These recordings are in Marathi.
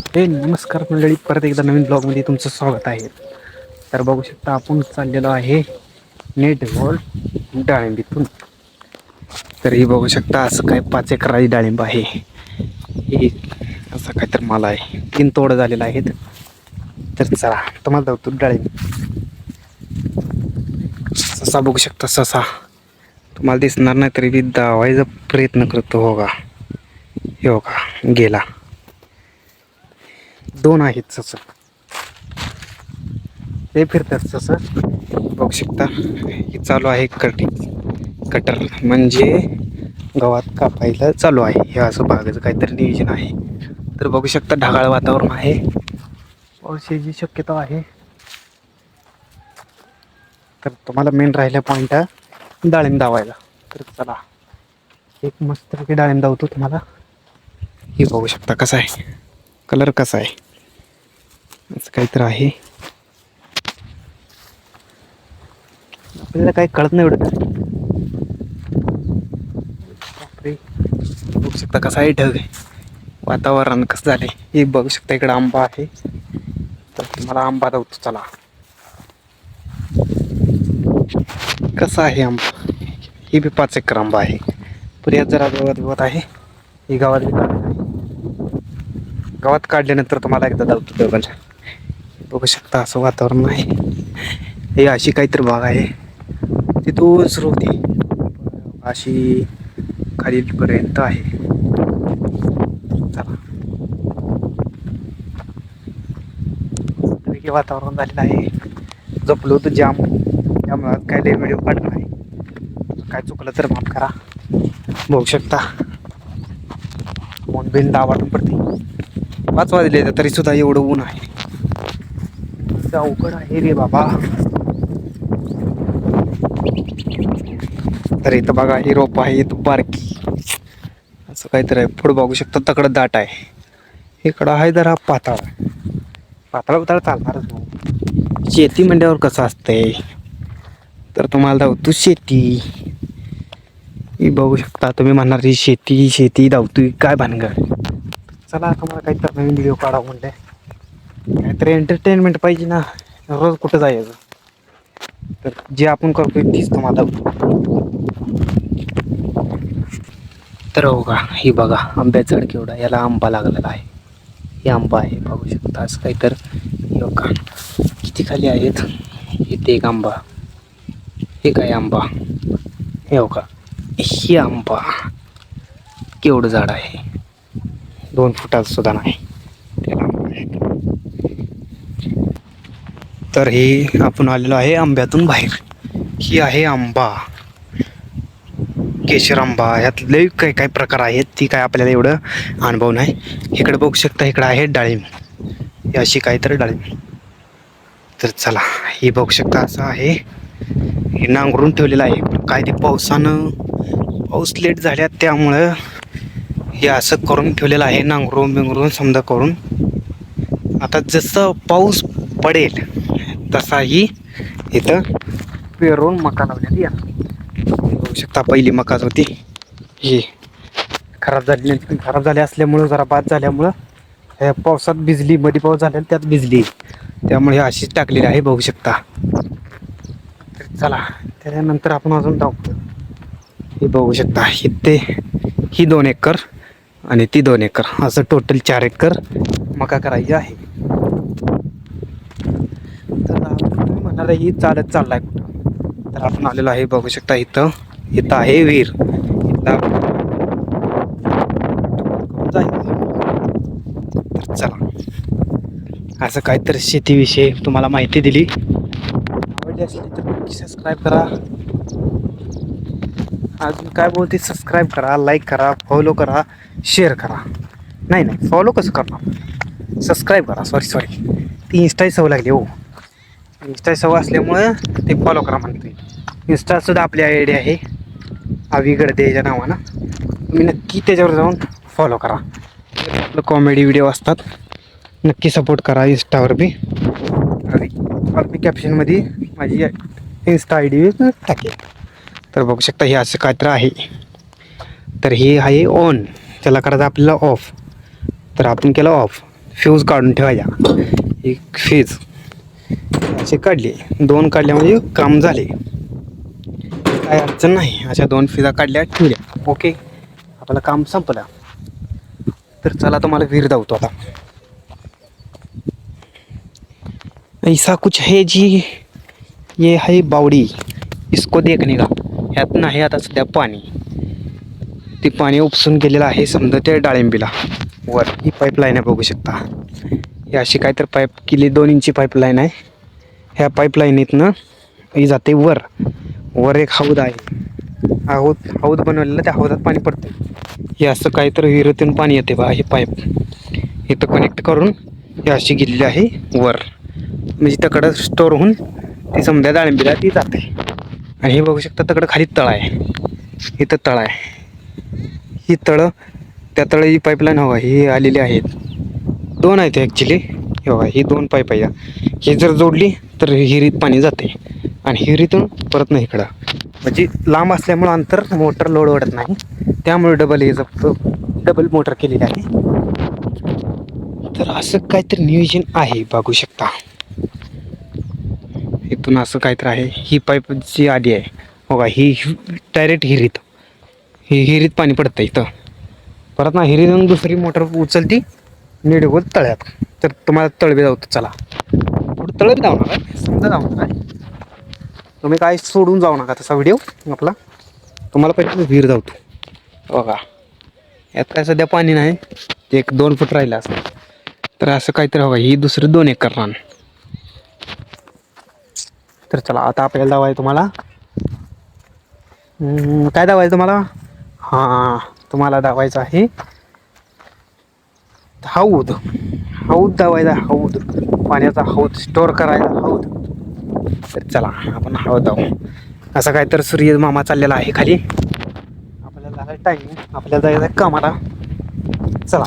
हे नमस्कार मंडळी, परत एकदा नवीन ब्लॉगमध्ये तुमचं स्वागत आहे. तर बघू शकता आपण चाललेलो आहे नेट डाळिंबीतून. तर हे बघू शकता असं काय 5 एकर डाळिंब आहे. हे असं काय तर माल आहे, 3 तोड झालेला आहेत. तर चला तुम्हाला दाखवतो डाळिंब. ससा बघू शकता, ससा तुम्हाला दिसणार नाही तरी बी दावायचा प्रयत्न करतो. हो का, हे हो का गेला. 2 आहेत सस, ते फिरतात सस. बघू शकता हे चालू आहे कटर म्हणजे गवात कापायला चालू आहे. हे असं बागाचं काहीतरी नियोजन आहे. तर बघू शकता ढगाळ वातावरण आहे, पावसाची शक्यता आहे. तर तुम्हाला मेन राहिला पॉईंट डाळिंब दावायला. तर चला एक मस्तपैकी डाळिंब दावतो तुम्हाला. हे बघू शकता कसा आहे, कलर कसा आहे, असं काहीतरी आहे. आपल्याला काही कळत नाही एवढं. बघू शकता कसा आहे ढग आहे, वातावरण कसं झालंय. हे बघू शकता इकडे आंबा आहे. तर तुम्हाला आंबा दावतो चला. कसा आहे आंबा, हे बी 5 एकर आंबा आहे. पुऱ्यात जरा गवत आहे. ही गावात गावात काढल्यानंतर तुम्हाला एकदा दावतो डबल. बघू शकता असं वातावरण आहे. हे अशी काहीतरी बाग आहे, तिथून सुरू होती अशी खालीपर्यंत आहे. चला वातावरण झालेलं आहे. झोपलो होतो जाम, त्यामुळे काय लय व्हिडिओ काढला नाही. काय चुकलं तर माफ करा. बघू शकता फोन बिन दाबाटून पडते. 5 वाजले तरी सुद्धा एवढं ऊन आहे. अवघड आहे रे बाबा. तर इथं बघा ही रोप आहे, इथं बारकी असं काहीतरी आहे. पुढं बघू शकता तकडं दाट आहे, इकडं आहे जरा पाताळ. पाताळ चालणारच भाऊ. शेती म्हणल्यावर कसं असतंय, तर तुम्हाला धावतो शेती. ही बघू शकता, तुम्ही म्हणणार ही शेती धावतोय काय भानगड. चला तुम्हाला काहीतरी नवीन व्हिडिओ काढावं म्हणलं, काहीतरी एंटरटेनमेंट पाहिजे ना, रोज कुठं जायचं. तर जे आपण करतोय तीच तुम्हाला तर हो का. ही बघा आंब्याचं झाड केवढा, याला आंबा लागलेला आहे. हे आंबा आहे बघू शकता असं काही. तर हो का किती खाली आहेत. इथे एक आंबा, हे काय आंबा, हे हो का ही आंबा केवढं झाड आहे, 2 फुटाचं सुद्धा नाही त्याला आंबा आहे. तर हे आपण आलेलो आहे आंब्यातून बाहेर. ही आहे आंबा, केशर आंबा. ह्यात लई काही काही प्रकार आहेत, ती काय आपल्याला एवढं अनुभव नाही. इकडे बघू शकता, इकडे आहे डाळिंब, ही अशी काहीतरी डाळिंब. तर चला ही बघू शकता असं आहे. हे नांगरून ठेवलेलं आहे, काय ते पाऊस लेट झाल्या त्यामुळं हे असं करून ठेवलेलं आहे, नांगरून बिंगरून समजा करून. आता जसं पाऊस पडेल तसाही इथं पेरून मका लावण्यात या. बघू शकता पहिली मकाच होती, ही खराब झाली असल्यामुळं, जरा बाद झाल्यामुळं ह्या पावसात भिजली. मध्ये पाऊस झालेला त्यात भिजली, त्यामुळे अशीच टाकलेली आहे बघू शकता. तर चला त्याच्यानंतर आपण अजून टाकतो. हे बघू शकता इथे ही 2 एकर आणि ती 2 एकर, असं टोटल 4 एकर मका करायची आहे. तर तुम्ही म्हणाला ही चालत चाललाय कुठं, तर आपण आलेलो आहे बघू शकता इथं. इथं आहे विहीर, इथं तर चला असं काहीतरी शेतीविषयी तुम्हाला माहिती दिली. आवडली असली तर नक्की सबस्क्राईब करा. अजून काय बोलते, सबस्क्राईब करा, लाईक करा, फॉलो करा, शेअर करा. नाही फॉलो कसं करणार, सबस्क्राईब करा. सॉरी ती इंस्टाची सवय लागली हो. इंस्टाची सवय असल्यामुळं ते फॉलो करा म्हणते. इंस्टासुद्धा आपली आय डी आहे आवी गडदे नावानं, तुम्ही नक्की त्याच्यावर जाऊन फॉलो करा. आपलं कॉमेडी व्हिडिओ असतात, नक्की सपोर्ट करा इंस्टावर बी. आणि कॅप्शनमध्ये माझी इंस्टा आय डी टाकेल. तर बघू शकता हे असं काहीतरी आहे. तर हे आहे ऑन, त्याला करायचं आपल्याला ऑफ. तर आपण केलं ऑफ. फ्यूज काढून ठेवायच्या. एक फ्यूज असे काढले, 2 काढल्या म्हणजे काम झाले, काय अडचण नाही. अशा 2 फिजा काढल्या ठेवल्या, ओके, आपलं काम संपलं. तर चला तुम्हाला विहीर दावतो आता. ऐसा कुछ है जी, ये है बावडी, इसको देखने का. ह्यात नाही आता सध्या पाणी, ते पाणी उपसून गेलेलं आहे समजा त्या डाळिंबीला. वर ही पाईपलाईन आहे बघू शकता. ही अशी काहीतरी पाईप केली, 2 इंची पाईपलाईन आहे. ह्या पाईपलाईनीतनं ही जाते वर. वर एक हौद आहे, हौद बनवलेलं, त्या हौदात पाणी पडते. हे असं काहीतरी विहिरीतून पाणी येते बा. हे पाईप इथं कनेक्ट करून हे अशी गेलेली आहे वर, म्हणजे तकडं स्टोर होऊन ती समजा डाळिंबीला ती जाते. आणि हे बघू शकता तकडं खाली तळ आहे, इथं तळ आहे. ही तळं, त्या तळं ही पाईपलाईन हवा ही आलेली आहेत. 2 आहेत ॲक्च्युली. हे बघा, ही 2 पाईप आहे. ही जर जोडली तर हिरीत पाणी जाते आणि हिरीतून परत नाही इकडं. म्हणजे लांब असल्यामुळं अंतर मोटर लोड वाढत नाही, त्यामुळे डबल मोटर केलेली आहे. तर असं काहीतरी नियोजन आहे बघू शकता. इथून असं काहीतरी आहे. ही पाईप जी आली आहे बघा, ही डायरेक्ट हिरीत, ही हिरीत पाणी पडतं इथं. परत ना हिरीतून दुसरी मोटर उचलती निडगोल तळ्यात. तर तुम्हाला तळबी जाऊ, चला थोडं तळबी जाऊ नका, समजा जाऊ नका, तुम्ही काय सोडून जाऊ नका तसा व्हिडिओ आपला. तुम्हाला पहिले विहीर जाऊतो बघा. यात काय सध्या पाणी नाही, 1-2 फूट राहिलं असं. तर असं काहीतरी हवं. ही दुसरी 2 एकर रान. तर चला आता आपल्याला दावाय तुम्हाला काय दावायचं तुम्हाला. हां, तुम्हाला दावायचं आहे हौद. हौद दावायचा, हौद, पाण्याचा हौद, स्टोअर करायचा हौद. तर चला आपण हौद दावू. असं काय तर सूर्य मामा चाललेला आहे खाली. आपल्याला झालं टाईम, आपल्याला जायचं कामाला. चला,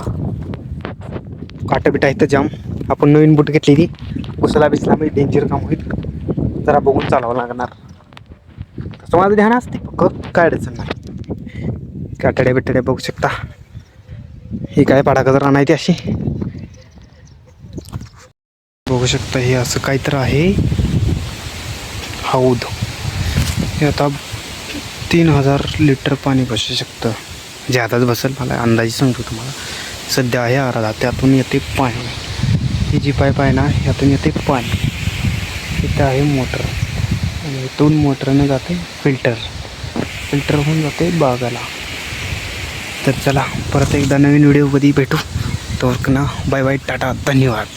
काटा बिटा इथं जाम. आपण नवीन बूट घेतली ती, घुसला बिसला म्हणजे डेंजर काम होईल, जरा बघून चालावं लागणार. तसं माझं ध्यान असते, काय अडचण नाही. कातड्या बिटड्या बघू शकता. ही काय पाडागजर राहणार ती अशी बघू शकता. हे असं काहीतरी आहे हौद. हे आता 3000 लिटर पाणी बसू शकतं, ज्यादाच बसेल, मला अंदाजे सांगतो तुम्हाला. सध्या आहे अर्धा, त्यातून येते पाणी. ही जी पाईप आहे ना, ह्यातून येते पाणी. इथं आहे मोटर आणि इथून मोटरने जाते फिल्टर होऊन जाते बागाला. तर चला परत एकदा नवीन व्हिडिओ कधी भेटू. तर ना, बाय बाय, टाटा, धन्यवाद.